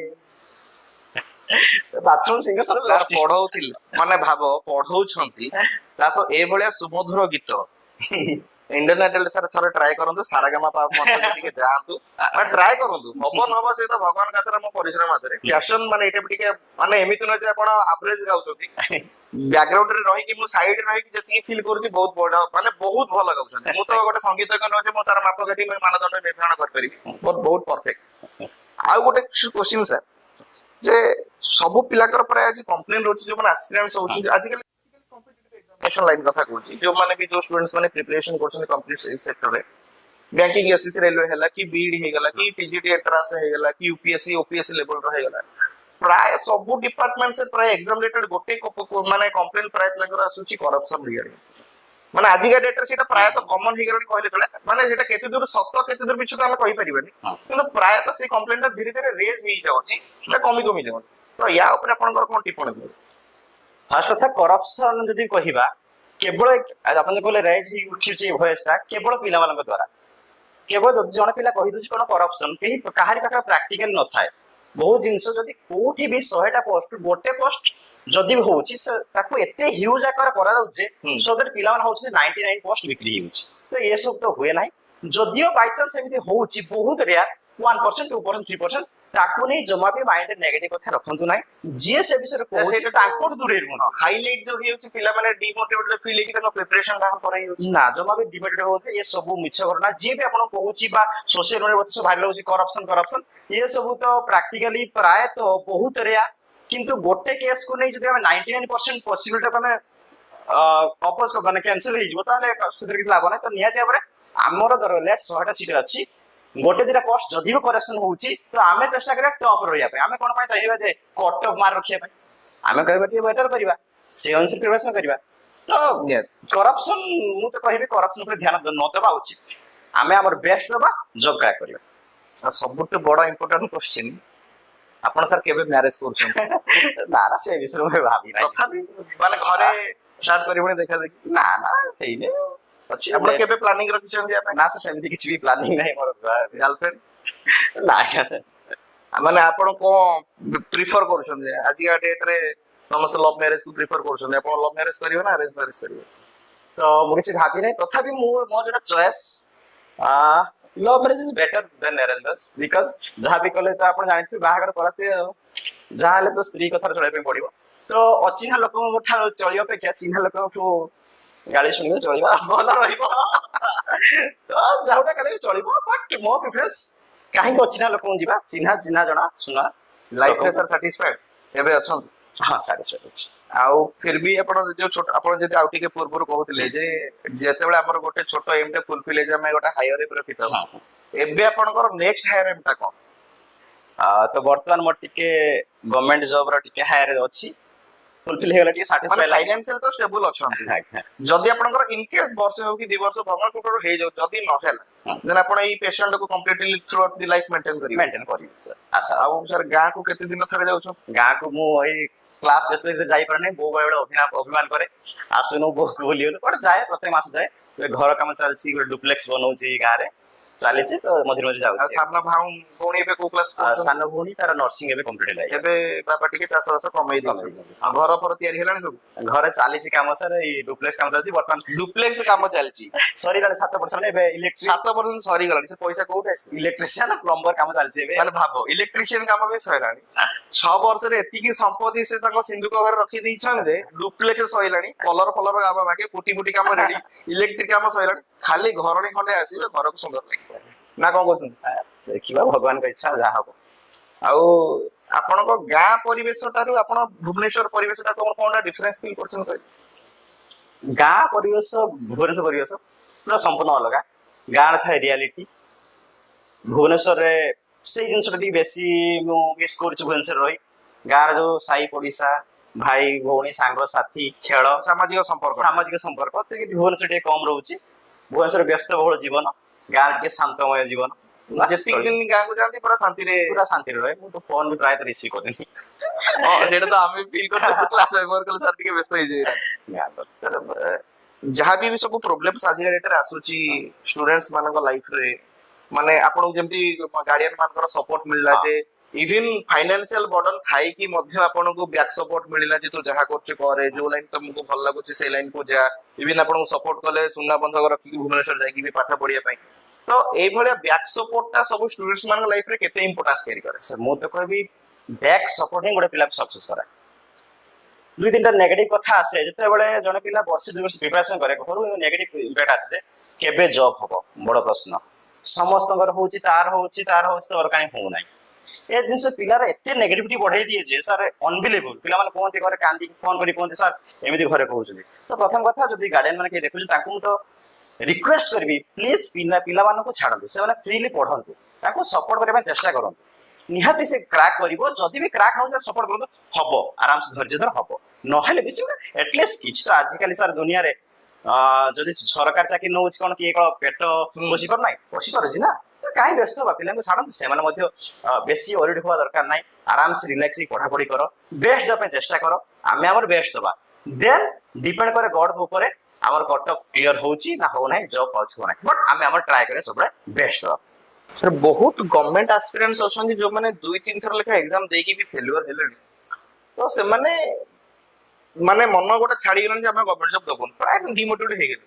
Speaker 2: बाथरूम सिंगर
Speaker 1: सर पढौथिल माने भाबो पढौछंती तासो ए भलिया सुमधुर गीत इंटरनेट ले सर थोड़ा ट्राई करंतु सारागामा पा मत टिके जांतु बट ट्राई करंतु हबन हबो से तो भगवान खातिर हम परिश्रम आदरे पैशन माने एटे टिके माने एमिति न जे आपण एवरेज गाउछंती बैकग्राउंड रे रही कि मु साइड रही कि जति फील करूची बहुत बड़ा माने बहुत भलो गाउछंती मु तो गोटे संगीतज्ञ न जे मु तार मापकाठी में मानदंड निर्धारण कर परिबी बहुत परफेक्ट आ गोटे क्वेश्चन सर जे सब पिलाकर पर आज कंप्लेन रोची जो माने एस्पिरेंट्स होची आजकल कॉम्पिटिटिव एग्जाम एजुकेशन लाइन कथा कहूँ जो मैंने भी जो स्टूडेंट्स मैंने प्रिपरेशन करछन कंप्लीट सेक्टर रे बैंकिंग एसएससी रेलवे हैला कि बीडी हे गला कि टीजीटी एंट्रेंस हे गला कि यूपीएससी ओपीएससी लेवल रो हे गला प्राय सब डिपार्टमेंट से प्राय एग्जाम रिलेटेड गोटे माने कंप्लेंट प्राय तंकर आसुची करप्शन रिगार्डिंग माने आजिका डेट रे सेटा प्राय तो कॉमन हे गला कहले चले माने जेटा केते दूर सत्य केते दूर मिछ तो हम कहि परिबेनी किंतु प्राय तो से कंप्लेंट धीरे धीरे रेज ही जाउची ना कमी जाउ तो या ऊपर आपनकर कोन टिप्पणी देबे
Speaker 2: फास्ट कथा करप्शन जदि कहिबा केवल आपन कहले रेज ही उठिछि भयसटा केवल पिला मानक द्वारा केवल जदि जण पिला कहि दउछि कोन करप्शन केही काहारी पाखा प्रैक्टिकल न थाए बहुत जिंस जदि कोठी भी 100टा पोस्ट गोटे पोस्ट जदि भी होउछि ताको एते ह्यूज आकार करा दउछि सो दैट पिला मान होउछि 99 पोस्ट बिक्री होउछि तो ये सब तो हुए नाही जदियो बाय चांस एमिति होउछि बहुत रेयर 1% 2% 3% ताको नै जमा भी माइंड नेगेटिव कथा रखंतु नाही जे से विषय को
Speaker 1: सेटा
Speaker 2: ताको दूरे रहन
Speaker 1: हाईलाइट जो हेउछि पिला माने डिमोटिवेटेड फील कि तनो प्रिपरेशन का करे हेउछि
Speaker 2: ना जमा भी डिमेटेड होते ये सब मिछ करना जे भी आपण कहूची बा सोशल मीडिया बत सब भाइरल होची करप्शन ये सब तो प्रैक्टिकली प्राय तो बहुत रेयर किंतु गोटे केस को नै जदि हम 99% पॉसिबिलिटी को हमें अपोज को माने कैंसिल हे जिवो ताले सुधर कि लाभ नै तो निहाती हमरे हमर दर लेट 100टा सीट अछि गोटे दिरा पोस्ट जदि भी करेक्शन होउची तो आमे चेष्टा करिया टॉप रहिया पे आमे कोन पाई चाहिबा जे कट ऑफ मार रखिया पे आमे कहबा टी बेटर करिबा से अनुसार प्रिपरेशन करिबा तो करप्शन मु तो कहबी करप्शन पर ध्यान न देबा उचित आमे हमर बेस्ट देबा जॉब क्रैक करिबा
Speaker 1: आ सबुठ बड़ इंपोर्टेंट क्वेश्चन आपण सर केबे मैरिज करछन
Speaker 2: ना ना से विषय में भाबी नाही
Speaker 1: तथापि माने घरे स्टार्ट करिबने देखा देखी
Speaker 2: ना ना सेही ने
Speaker 1: अछि आपण केबे प्लानिंग रखिछन जे
Speaker 2: ना सर सेମିତି କିଛି भी प्लानिंग नाही मोर
Speaker 1: गर्लफ्रेंड
Speaker 2: ना
Speaker 1: माने आपण को प्रिफर करछन जे आज का डेट रे समस्त लव मैरिज को प्रिफर करछन आपण लव मैरिज करियो ना अरेंज मैरिज करियो
Speaker 2: तो मु କିଛି भाबी नाही तथापि मोर जेटा choice love marriage is better than arrange marriage because जहां भी कले तो आपण जानिथि बाहागर करते जहां तो स्त्री कथा चले पे पड़िबो तो अचिन्हा लोक उठा चलियो पे क्या चिन्हा लोक को गाड़ी सुनिबे चलिबा भल रहिबो तो जाउटा कले चलिबो बट मो प्रेफरेंस काहे को अचिन्हा लोक जिबा चिन्हा चिन्हा जणा सुना
Speaker 1: लाइफ में सर सैटिस्फाइड एबे अछन
Speaker 2: हां सैटिस्फाइड अछि
Speaker 1: आउ फिर भी आपण जो छोट आपण जदि आउ टिके पूर्व कहउतले जे जेतेबेले हमर गोटे छोट एम टे फुलफिल जे हम गोटे हायर एम रखितो एबे आपनकर नेक्स्ट हायर एम टा कोन
Speaker 2: तो वर्तमान मोर टिके गवर्नमेंट जॉब रो टिके हायर अछि फुलफिल हे गला टिके
Speaker 1: माने
Speaker 2: सैटिस्फाइड
Speaker 1: फाइनेंशियल तो स्टेबल अछन जदि आपनकर इन केस वर्ष हो कि 2 वर्ष भगवान कोटर हे जाउ जदि न हेला देन आपण ई पेशेंट को completely through out the life maintain करियो
Speaker 2: मेंटेन करी सर आशा
Speaker 1: आउ सर गां को केते दिन थरे जाउ छ
Speaker 2: गाँ को मु एई क्लास बेस पे जाई परने बो बड़े अभिमान करे आसुनो बो बोलियो पर जाए प्रत्येक मास जाए घर काम चलछि डुप्लेक्स बनौछि गाँ रे चलीछि तो मझिर मझिर जाउ
Speaker 1: सामना भाउ कोणी एबे को क्लास
Speaker 2: सान भूणी तार नर्सिंग एबे कंप्लीट लाइ
Speaker 1: एबे बाबा टिके चाष बास कमई दे आ घर पर तयारी हेलानी सब
Speaker 2: घर चलीछि काम सर ई डुप्लेक्स काम चलछि वर्तमान
Speaker 1: डुप्लेक्स काम चलछि
Speaker 2: सरी गले 7% एबे इलेक्ट्रिक
Speaker 1: 7% सरी गलानी से पैसा कोउठ आसी
Speaker 2: इलेक्ट्रिशियन प्लम्बर काम चलछि एबे
Speaker 1: माने भाबो इलेक्ट्रिशियन काम भी सैलानी 6 वर्ष रे एति की संपत्ति से तको सिंधुक घर रखी दैछन जे डुप्लेक्स सैलानी कलर फलर गाबा बाके पुटी काम रेडी इलेक्ट्रिक काम सैलानी खाली घरणी खंडे आसीबे घर को सुंदर लागिबो ना कोन कोछन
Speaker 2: देखिबा भगवान का इच्छा जा हबो
Speaker 1: आउ आपण को गां परिवेश तारु आपण भुवनेश्वर परिवेश ता कोनटा डिफरेंस फील करछन कहि
Speaker 2: गाँ परिवेश भुवनेश्वर परिवेश पूरा संपूर्ण अलग गाँ रे थाए रियलिटी भुवनेश्वर रे से जिनस टी बेसी मु मिस करछु भुवनेश्वर रही गाँ रे जो साई पड़िसा भाई भौणी सांग साथी खेल सामाजिक संपर्क ते भुवनेश्वर टे कम रहउची भुवनेश्वर व्यस्त बहुल जीवन गाँ के शांतमय जीवन
Speaker 1: जेति दिन गां को जानती पूरा शांति रे
Speaker 2: रहे मु तो फोन भी प्राय तो रिसीव करनी
Speaker 1: सेटा तो आमे फील करते क्लास वर्क कर सर टिके व्यस्त होई जाय जहाँ भी सब प्रॉब्लम्स आज डेट रे आसुची स्टूडेंट्स मानक लाइफ रे माने आपन जेमती गार्डियन मानकर सपोर्ट मिलला जे इवन फाइनेंशियल बर्डन थाई कि मध्य आपन को बैक सपोर्ट मिलला जे तू जहा करछ करे जो लाइन तुमको भल लागुची से लाइन को जा इवन आपन को सपोर्ट कले सुना बंधक रखी भुवनेश्वर जाई कि भी पाठ पढ़िया पई तो ए भलिया बैक सपोर्ट ता सब स्टूडेंट्स मान लाइफ रे केते इंपोर्टेंस कैरी करे
Speaker 2: सर मु तो कहबी बैक सपोर्टिंग गोटे पिला सक्सेस करा दुई तीनटा नेगेटिव कथा आसे जते बेले जने पिला वर्ष 2 वर्ष प्रिपरेशन करे घर नेगेटिव इंपैक्ट आसे केबे जॉब हबो बड़ प्रश्न समस्त होउची तार होउची तोर काई हो नाही ए जिनस पिलार एते नेगेटिविटी बढ़ाई दिए जे सर अनबिलीवेबल पिला माने कोनते घरे कांदी फोन करी कोनते सर एमिति घरे कहउछथि तो प्रथम कथा जदि गार्डियन माने के देखु ताकू मु तो रिक्वेस्ट करबी प्लीज पिला माने को छाडंतु से माने फ्रीली पढंतु ताकू सपोर्ट करबा चेष्टा करंतु निहाती से क्रैक करिवो जदि भी क्रैक हो सपोर्ट करंतु हबो आराम से धैर्य धर हबो नहले बेसी एटलीस्ट किछ तो आज काली सर दुनिया रे जदि सरकार चाकरी नउछ कोन कि एक पेट बसी पर नाही बसी परछि ना तो काहे व्यस्त बा पिला को छाडंतु से माने मध्ये बेसी ओरिड होवा दरकार नाही आराम से रिलैक्स पढ़ा पढ़ी करो बेस्ट दपे चेष्टा करो आमे हमर बेस्ट दबा देन डिपेंड करे गॉड ऊपर हमर कट ऑफ क्लियर होउची ना हो नाही जॉब पाउछ हो नाही बट आमे हमर ट्राई करे सबले बेस्ट दबा
Speaker 1: सर बहुत गवर्नमेंट एस्पिरेंट्स अछन जो माने 2-3 थर लेखा एग्जाम देकी भी फेल्युअर हेलेनी तो से माने मन गोटे छाड़ी गेलन जे हम गवर्नमेंट जॉब दबन प्राय डिमोटिवेट हे गेल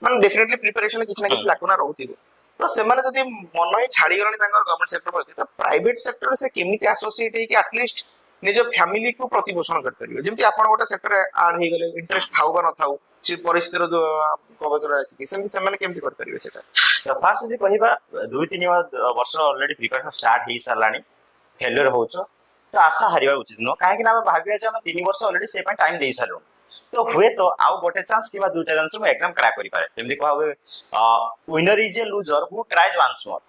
Speaker 1: माने डेफिनेटली प्रिपरेशन किछ ना किछ लाकुना रहउतिबो तो से माने जदी मन ही छाड़ी गेलन तांगर गवर्नमेंट सेक्टर पर तो प्राइवेट सेक्टर से केमिति एसोसिएट है कि एटलीस्ट निज फैमिली को प्रतिपोषण कर परियो जेमति आपण गोटे सेक्टर आड हे गेले इंटरेस्ट थाउ बा न थाउ से परिस्थिति जो कबचरा अछि सेमति से माने केमति कर परियो सेटा
Speaker 2: तो फास्ट यदि कहिबा 2-3 वर्ष ऑलरेडी प्रिपरेशन स्टार्ट हेई सरलानी फेल्युअर होउछो तो आशा हारिबा उचित न काहे कि ना भाबिया जे हम 3 वर्ष ऑलरेडी से टाइम देई सारो तो हुए तो आउ गोटे चांस किबा दुटा चांस में एग्जाम क्रैक करि पारे जेमति कहबे winner is a loser who tries once more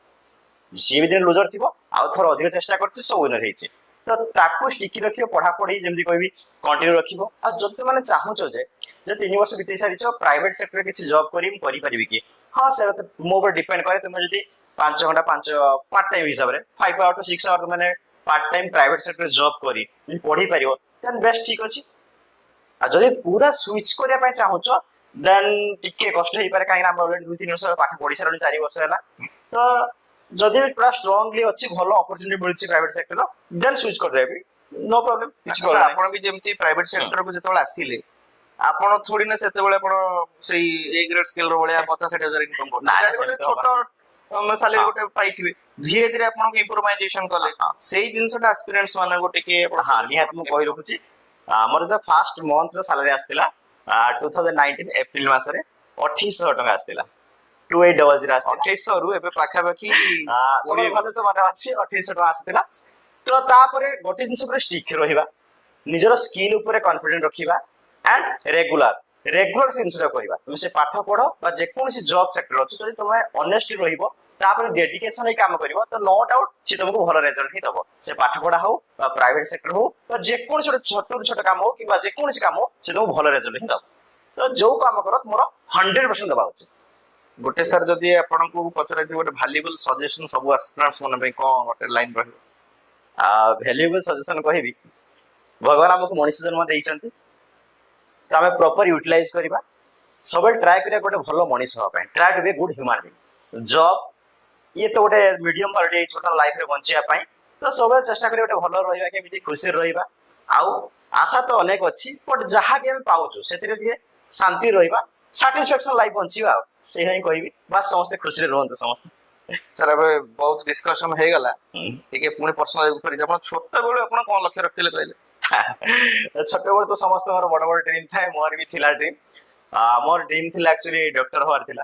Speaker 2: जे भी दिन लूजर थिबो आउ थोर अधिक चेष्टा करछि सो विनर हेछि तो ताकू स्टिकी रखियो पढ़ा पढ़ी जेमति कहबी कंटिन्यू रखिबो आ जति माने चाहूचो जे 3 वर्ष बितै सारिचो प्राइवेट सेक्टर किछि जॉब करी हम करि परिबि कि हां सर तो मो पर डिपेंड करे तुम जदी 5 घंटा 5 पार्ट टाइम हिसाब रे 5 आवर टू 6 आवर माने part time private sector job करी पढ़ी परिबो देन बेस्ट ठीक अछि आ जदी पूरा स्विच करिया पय चाहूचो देन टिके कष्ट हे पारे काहे हम ऑलरेडी 2-3 वर्ष पाठ पढ़ी सारनी 4 वर्ष हैला तो जदी पूरा स्ट्रांगली अछि भलो अपॉर्चुनिटी मिलछि प्राइवेट सेक्टर देन स्विच कर देबी नो प्रॉब्लम किछ
Speaker 1: सर आपण भी जेमति प्राइवेट सेक्टर को जतोळ आसीले आपण थोड़ी ना सेते बेले आपण सेई ए ग्रेड स्केल रो बळे 50,000 इनकम करते छोटो सैलरी गोटे पाइथिबे धीरे धीरे आपण को इंप्रूवाइजेशन कले सेई जिंसटा एक्सपीरियंस माने गोटे के
Speaker 2: हां निहात मु कहि रखुची हमर द फर्स्ट मंथ रो सैलरी आस्तिला 2019 एप्रिल मास रे 2800 टका आस्तिला 2800 आस्तिला
Speaker 1: 2800 रु एबे पाखा बाकी
Speaker 2: ओडी भले से माने अछि 2800 टका आस्तिला तो तापरे गोटे जिंस पर स्टिक रहिबा निजर स्किल ऊपर कॉन्फिडेंट रखिबा एंड रेगुलर से इंसुर करिबा तुम से पाठ पढो बा जे कोनसी जॉब सेक्टर अछि जदि तुम ऑनेस्ट रहिबो तापर डेडिकेशन ही काम करिवो तो नो डाउट से तुमको भलो रिजल्ट ही दबो से पाठ पढा हो बा प्राइवेट सेक्टर हो बा जे कोनसी छोट काम हो कि बा जे कोनसी काम हो से तुमको भलो रिजल्ट ही दबो तो जो काम करो तुमरो 100% दबा उचित
Speaker 1: गोटे सर जदि आपण को पचरा कि गोटे वैल्यूएबल सजेशन सब एस्पिरेंट्स मन पे को गोटे लाइन रहिबो
Speaker 2: वैल्यूएबल सजेशन कहिबी भगवान हमको मनुष्य जन्म देइचंती तो आम प्रॉपर यूटिलाइज करवा सब ट्राए करिया गोटे भलो मनीष होबा पय try to be good human being job ये तो गोटे मीडियम पार्टी छोटा लाइफ रे बंचिया पय तो सब चेष्टा करिया गोटे भलो रहिबा केमिति खुशी रहिबा आउ आशा तो अनेक अछि बट जहां भी हम पाउछु सेतिरे दिए शांति रहिबा सैटिस्फैक्शन लाइफ बंचिबा से ही कहबी बस समस्त खुशी रे रहंत समस्त
Speaker 1: सर अब बहुत डिस्कशन हे गला ठीक पुणी पर्सनल करी आपण छोटा बेले आपण कोन लक्ष्य रखतिले कहले
Speaker 2: छोटे बड़ तो समस्त मोर बड़ बड़ ड्रीम था मोर भी थिला ड्रीम मोर ड्रीम थिला एक्चुअली डॉक्टर होवार थिला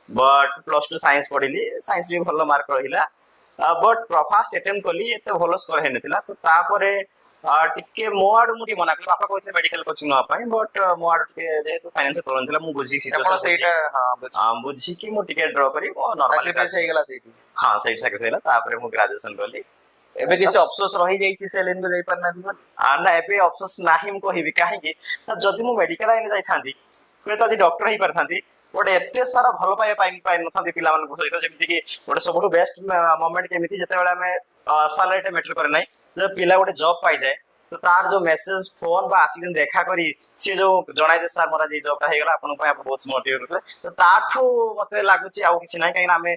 Speaker 2: बट +2 साइंस पढिली साइंस भी भलो मार्क रहिला बट फर्स्ट अटेम्प्ट कली एते भलो स्कोर हे नथिला तो तापरे टिके मो आडू मुटी मना कले पापा कहले मेडिकल कोचिंग न पाई बट मो आडू के जेहेतु फाइनेंशियल प्रॉब्लम थिला मु बुझी सिचुएशन
Speaker 1: सेटा हां
Speaker 2: बुझी कि मु टिके ड्रॉ करी मो नॉर्मली
Speaker 1: पैसा हे गला सेठी
Speaker 2: हां सेट सके थिला तापरे मु ग्रेजुएशन कली
Speaker 1: एबे किछ अफसोस रही जाईछि से लाइन को जाई पार ना दिबन
Speaker 2: ना एबे अफसोस नाही हम कहिबी काहे कि जदी मु मेडिकल लाइन जाई थांदी कोइ त डॉक्टर ही पर थांदी गोटे एते सारा भल पाई न थांदी पिला मन सहित जेमिति कि गोटे सबठो बेस्ट मोमेंट केमिति जते बेला में सैलरी मैटर करे नै जब पिला गोटे जॉब पाई जाए तो तार जो मैसेज फोन बा आसी जन देखा करी से जो जणाय जे सर मोरा जे जॉबटा हे गला आपन पय आप बहुत मोटिवेट करले तो ताठू मते लागुची आउ किछि नै काहे हमें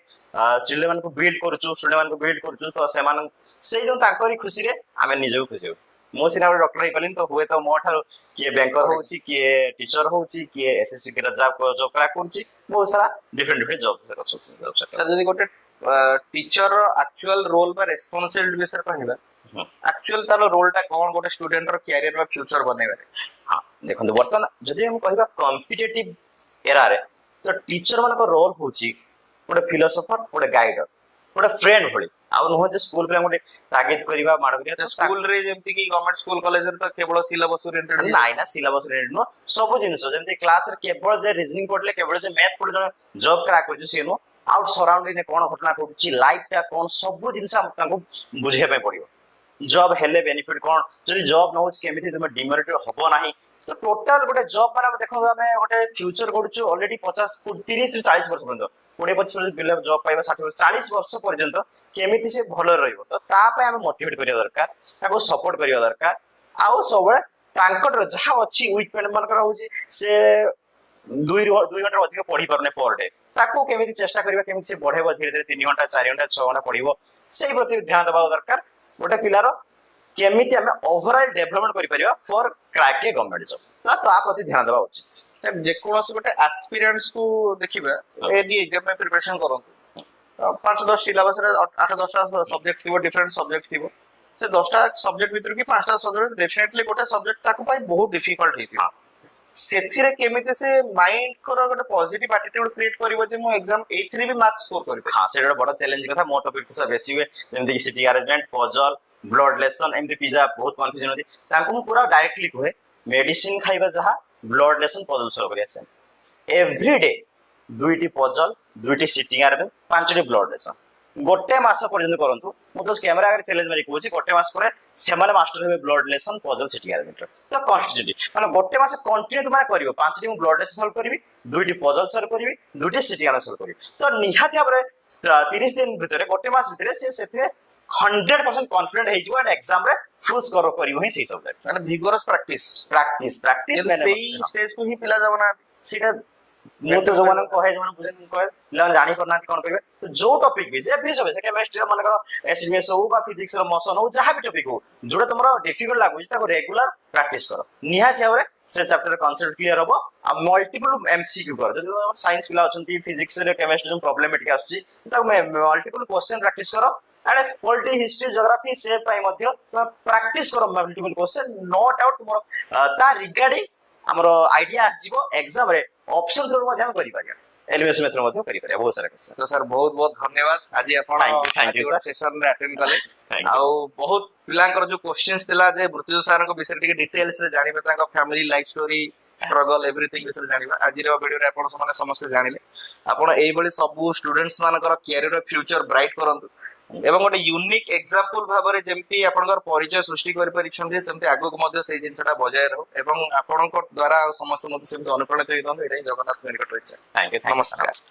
Speaker 2: चिल्ड्रन को बिल्ड करछु स्टूडेंट को बिल्ड करछु तो से मान से जो ताकरी खुशी रे हमें निजो खुशी हो मो सिना डॉक्टर हे पलिन तो हुए तो मो ठार के बैंकर होची के टीचर होची के एसएससी के जॉब करा करची बहुत सारा डिफरेंट जॉब
Speaker 1: सर जदी गोटे टीचर एक्चुअल रोल बा रिस्पांसिबिलिटी विषय कहबा एक्चुअल तार रोलटा कोन गोटे स्टूडेंट रो कैरियर रो फ्यूचर बनेबारे
Speaker 2: हां देखंतु वर्तमान जदी हम कहबा कॉम्पिटिटिव एरा रे तो टीचर मान को रोल होची गोटे फिलोसोफर गोटे गाइडर गोटे फ्रेंड भली ଆଉ ନୁହଁ ଯେ ସ୍କୁଲ ପିଲାଙ୍କୁ ଗୋଟେ ତାଗିଦ କରିବା ମାଡ଼ କରିବା ତ
Speaker 1: ସ୍କୁଲ ରେ ଯେମିତି କି ଗଭର୍ଣ୍ଣମେଣ୍ଟ ସ୍କୁଲ କଲେଜ ରେ ତ କେବଳ ସିଲାବସ ଓରିଏଣ୍ଟେଡ
Speaker 2: ନାଇଁ ନା ସିଲାବସ ରିଲେଟେଡ ନୁହଁ ସବୁ ଜିନିଷ ଯେମିତି କ୍ଲାସ ରେ କେବଳ ଯେ ରିଜନିଂ ପଢିଲେ କେବଳ ଯେ ମ୍ୟାଥ ପଢି ଜଣେ ଜବ କ୍ରାକ୍ କରୁଛି ସିଏ ନୁହଁ ଆଉଟ ସରାଉଣ୍ଡିଂ ରେ କଣ ଘଟଣା ଘଟୁଛି ଲାଇଫ ଟା କଣ ସବୁ ଜିନିଷ ତାଙ୍କୁ ବୁଝେଇବା ପାଇଁ ପଡିବ ଜବ ହେଲେ ବେନିଫିଟ କଣ ଯଦି ଜବ ନ ହଉଛି କେମିତି ତୁମେ ଡିମେରିଟ ହବ ନାହିଁ ତ ଟୋଟାଲ ଗୋଟେ ଜବ ମାନେ ଦେଖନ୍ତୁ ଆମେ ଗୋଟେ ଫ୍ୟୁଚର କରୁଛୁ ଅଲରେଡି 50 30 ରୁ 40 ବର୍ଷ ପର୍ଯ୍ୟନ୍ତ 20 25 ପିଲା ଜବ ପାଇବା 60 ବର୍ଷ 40 ବର୍ଷ ପର୍ଯ୍ୟନ୍ତ କେମିତି ସେ ଭଲରେ ରହିବ ତ ତା ପାଇଁ ଆମେ ମୋଟିଭେଟ କରିବା ଦରକାର ତାକୁ ସପୋର୍ଟ କରିବା ଦରକାର ଆଉ ସବୁବେଳେ ତାଙ୍କର ଯାହା ଅଛି ୱିକ୍ ପଏଣ୍ଟ ମାନଙ୍କର ହଉଛି ସେ 2 ଘଣ୍ଟା ଅଧିକ ପଢି ପାରୁନି ପର ଡେ ତାକୁ କେମିତି ଚେଷ୍ଟା କରିବା କେମିତି ସେ ବଢେଇବ ଧୀରେ ଧୀରେ 3 ଘଣ୍ଟା 4 ଘଣ୍ଟା 6 ଘଣ୍ଟା ପଢିବ ସେଇ ପ୍ରତି ଧ୍ୟାନ ଦେବା ଦରକାର ଗୋଟେ ପିଲାର କେମିତି ଆମେ ଓଭରঅଲ ଡେଭଲପମେଣ୍ଟ କରିପାରିବା ଫର କ୍ରାକ୍ ଏ ଗଭର୍ଣ୍ଣମେଣ୍ଟ ଜବ ତା ପ୍ରତି ଧ୍ୟାନ ଦେବା ଉଚିତ
Speaker 1: ଯେକୌଣସି ଗୋଟେ ଆସ୍ପିରାଣ୍ଟସ୍ କୁ ଦେଖିବା ଏଡି ଏକ୍ସାମ ପାଇଁ ପ୍ରିପାରେସନ କରନ୍ତୁ 5-10 ସିଲାବସ ରେ 8-10ଟା ସବଜେକ୍ଟ ଥିବ ଡିଫରେଣ୍ଟ ସବଜେକ୍ଟ ଥିବ ସେ 10ଟା ସବଜେକ୍ଟ ଭିତରୁ କି 5ଟା ସବଜେକ୍ଟ ଡେଫିନେଟଲି ଗୋଟେ ସବଜେକ୍ଟ ତାକୁ ପାଇଁ ବହୁତ ଡିଫିକଲ୍ଟ ହେଇଥିବ ସେଥିରେ କେମିତି ସେ ମାଇଣ୍ଡ କର ଗୋଟେ ପଜିଟିଭ ଆଟିଟ୍ୟୁଡ କ୍ରିଏଟ କରିବ ଯେ ମୁଁ ଏକ୍ସାମ ଏଇଥିରେ ବି ମାର୍କ ସ୍କୋର କରିପାରିବି
Speaker 2: ହଁ ସେଇଟା ଗୋଟେ ବଡ ଚ୍ୟାଲେଞ୍ଜ କଥା ମୋ ଟପିକ ତ ବେଶୀ ହୁଏ ଯେମିତି କି seating arrangement puzzle blood relation ଏମିତି ପିଲା ବହୁତ କନଫ୍ୟୁଜନ ହନ୍ତି ତାଙ୍କୁ ମୁଁ ପୁରା ଡାଇରେକ୍ଟଲି କୁହେ ମେଡିସିନ ଖାଇବା ଯାହା ବ୍ଲଡ ଲେସନ ପଜଲ ସଲ୍ଭ କରିବା ସେମ୍ ଏଭ୍ରି ଡେ 2ଟି ପଜଲ 2ଟି ସିଟିଂ ଆରେଞ୍ଜମେଣ୍ଟ 5ଟି ବ୍ଲଡ ଲେସନ ଗୋଟେ ମାସ ପର୍ଯ୍ୟନ୍ତ କରନ୍ତୁ ମୁଁ ତ କ୍ୟାମେରା ଆଗରେ ଚ୍ୟାଲେଞ୍ଜ ମାରି କହୁଛି ଗୋଟେ ମାସ ପରେ ସେମାନେ ମାଷ୍ଟର ହେବେ blood relation puzzle sitting arrangement ତ କନଷ୍ଟିଟ୍ୟୁଟି ମାନେ ଗୋଟେ ମାସ କଣ୍ଟିନ୍ୟୁ ତୁମେ କରିବ 5ଟି ମୁଁ ବ୍ଲଡ ଲେସନ ସଲ୍ଭ କରିବି 2ଟି ପଜଲ ସଲ୍ଭ କରିବି 2ଟି ସିଟିଂ ଆରେଞ୍ଜମେଣ୍ଟ ସଲ୍ଭ କରିବି ତ ନିହାତି ଭାବରେ 30 ଦିନ ଭିତରେ ଗୋଟେ ମାସ ଭିତରେ ସେ ସେଥିରେ 100% କନଫିଡେंट ହେଇଯିବ and exam ରେ ଫୁଲ୍ ସ୍କୋର କରିବ ହିଁ ସେଇ ସବଜେକ୍ଟ
Speaker 1: ମାନେ ଭିଗରସ୍ ପ୍ରାକ୍ଟିସ
Speaker 2: ପ୍ରାକ୍ଟିସ
Speaker 1: ସେଇ ସ୍ଟେଜ କୁ ହିଁ ପିଲା ଯାଉ ନା
Speaker 2: ସେଇଟା ମୁଁ ତ ଯୋଉମାନଙ୍କୁ କହେ ଯୋଉମାନେ ବୁଝେନି କହେ ପିଲାମାନେ ଜାଣି ପାରୁନାହାନ୍ତି କଣ କରିବେ ତ ଯୋଉ ଟପିକ ବି ଯେ ବି ସବୁ କେମିଷ୍ଟ୍ରି ମାନଙ୍କର ଏସିଡିଏସ୍ ହଉ ବା ଫିଜିକ୍ସ ର ମୋସନ ହଉ ଯାହା ବି ଟପିକ ହଉ ଯୋଉଟା ତମର ଡିଫିକଲ୍ଟ ଲାଗୁଛି ତାକୁ ରେଗୁଲାର ପ୍ରାକ୍ଟିସ କର ନିହାତି ଭାବରେ ସେ ଚାପ୍ଟର କନସେପ୍ଟ କ୍ଲିୟର ହବ ଆଉ ମଲ୍ଟିପଲ ଏମସିକ୍ୟୁ କର ଯଦି ସାଇନ୍ସ ପିଲା ଅଛନ୍ତି ଫିଜିକ୍ସ ରେ କେମିଷ୍ଟ୍ରି ଯୋଉ ପ୍ରୋବ୍ଲେମେଟିକ ଆସୁଛି ତାକୁ ମଲ୍ଟିପଲ କ୍ୱେଶ୍ଚନ ପ୍ରାକ୍ଟିସ କର and पॉलिटी हिस्ट्री ज्योग्राफी से पाई मध्य प्रैक्टिस करो मल्टीपल क्वेश्चन नो डाउट तुम ता रिगार्डिंग हमर आईडिया आसीबो एग्जाम रे ऑप्शन थ्रू मध्य हम करि पारिया एलिमिनेशन मेथड मध्य करि पारिया बहुत सारा क्वेश्चन
Speaker 1: तो सर बहुत बहुत धन्यवाद आज आपण
Speaker 2: Thank you, sir.
Speaker 1: सेशन रे अटेंड कले
Speaker 2: Thank you.
Speaker 1: आउ बहुत पिलांकर जो क्वेश्चंस थिला जे मृत्युंजय सर को विषय टिके डिटेल्स रे जानिबे तांका family life story struggle everything विषय जानिबा आज रे वीडियो रे आपण समस्त समस्त जानिले आपण एई बळी सब स्टूडेंट्स मानकर कैरियर फ्यूचर ब्राइट करंतु এবং ଗୋଟେ ୟୁନିକ୍ ଏକ୍ସାମ୍ପଲ ଭାବରେ ଯେମିତି ଆପଣଙ୍କର ପରିଚୟ ସୃଷ୍ଟି କରିପାରିଛନ୍ତି ସେମିତି ଆଗକୁ ମଧ୍ୟ ସେଇ ଜିନିଷଟା ବଜାୟ ରହୁ ଏବଂ ଆପଣଙ୍କ ଦ୍ୱାରା ଆଉ ସମସ୍ତେ ମଧ୍ୟ ସେମିତି ଅନୁପ୍ରାଣିତ ହେଇଥାନ୍ତୁ ଏଇଟା ହିଁ ଜଗନ୍ନାଥଙ୍କ ନିକଟରେ ଇଚ୍ଛା
Speaker 2: थैंक यू
Speaker 1: ନମସ୍କାର